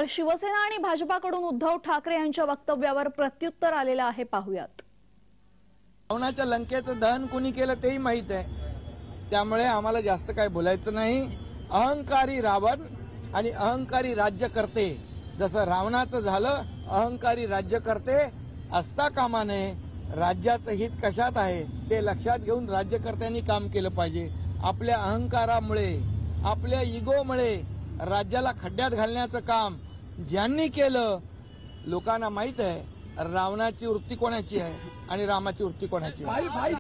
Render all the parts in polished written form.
तर शिवसेना आणि भाजपाकडून उद्धव ठाकरे यांच्या वक्तव्यावर प्रत्युत्तर आलेलं आहे, पाहूयात। रावणाच्या लंकेचं दहन कोणी केलं तेही माहित आहे, त्यामुळे आम्हाला जास्त काय बोलायचं नाही। अहंकारी रावण आणि अहंकारी राज्यकर्ते जसं रावणाचं झालं, अहंकारी राज्यकर्ते असता कामा नये। राज्याचं हित कशात आहे ते लक्षात घेऊन राज्यकर्त्यांनी काम केलं पाहिजे। आपल्या अहंकारामुळे, आपल्या इगोमुळे राज्याला खड्ड्यात घालण्याचं काम ज्यांनी केलं, लोकांना माहित आहे रावणाची वृत्ती कोणाची आहे आणि रामाची वृत्ती कोणाची आहे।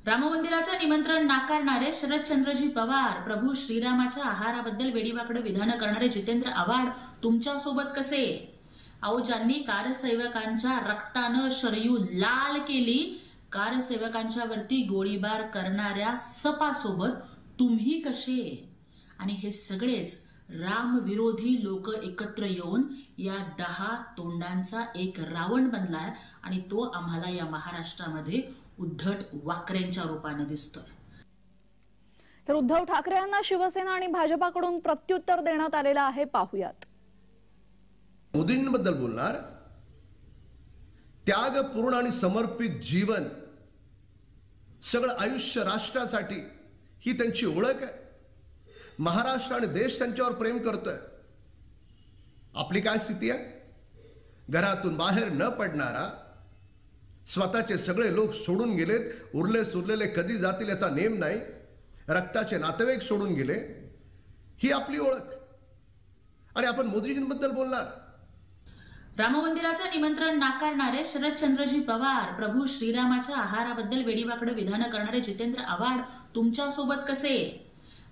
राम मंदिराचं निमंत्रण नाकारणारे शरदचंद्रजी पवार, प्रभू श्रीरामाच्या आहाराबद्दल वेडीवाकडे विधानं करणारे जितेंद्र आव्हाड तुमच्या सोबत कसे? अहो, ज्यांनी कारसेवकांच्या रक्तानं शरयू लाल केली, कारसेवकांच्या वरती गोळीबार करणाऱ्या सपासोबत तुम्ही कसे? आणि हे सगळेच राम विरोधी लोक एकत्र येऊन या 10 तोंडांचा एक रावण बनलाय आणि तो आम्हाला या महाराष्ट्रामध्ये उद्धट वाकऱ्यांच्या रूपाने दिसतोय। तर उद्धव ठाकरे यांना शिवसेना आणि भाजपाकडून प्रत्युत्तर देण्यात आलेलं आहे, पाहूयात। मोदींबद्दल बोलणार, त्यागपूर्ण आणि समर्पित जीवन, सगळं आयुष्य राष्ट्रासाठी ही त्यांची ओळख आहे। महाराष्ट्र आणि देश त्यांच्यावर प्रेम करतोय। आपली काय स्थिती आहे? घरातून बाहेर न पडणारा, स्वतःचे सगळे लोक सोडून गेलेत, उरले सुरलेले कधी जातील याचा नेम नाही, रक्ताचे नातेवाईक सोडून गेले, ही आपली ओळख। आणि आपण मोदीजींबद्दल बोलणार। राम मंदिराचं निमंत्रण नाकारणारे शरदचंद्रजी पवार, प्रभू श्रीरामाच्या आहाराबद्दल वेडीवाकडे विधानं करणारे जितेंद्र आव्हाड तुमच्या सोबत कसे?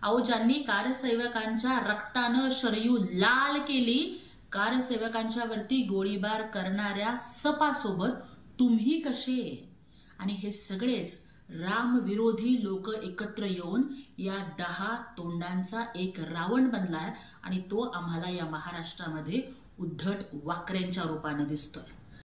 अहो, ज्यांनी कारसेवकांच्या रक्तानं शरयू लाल केली, कारसेवकांच्या वरती गोळीबार करणाऱ्या सपासोबत तुम्ही कसे? आणि हे सगळेच राम विरोधी लोक एकत्र येऊन या 10 तोंडांचा एक रावण बनलाय आणि तो आम्हाला या महाराष्ट्रामध्ये उद्धट वाकऱ्यांच्या रूपाने दिसतोय।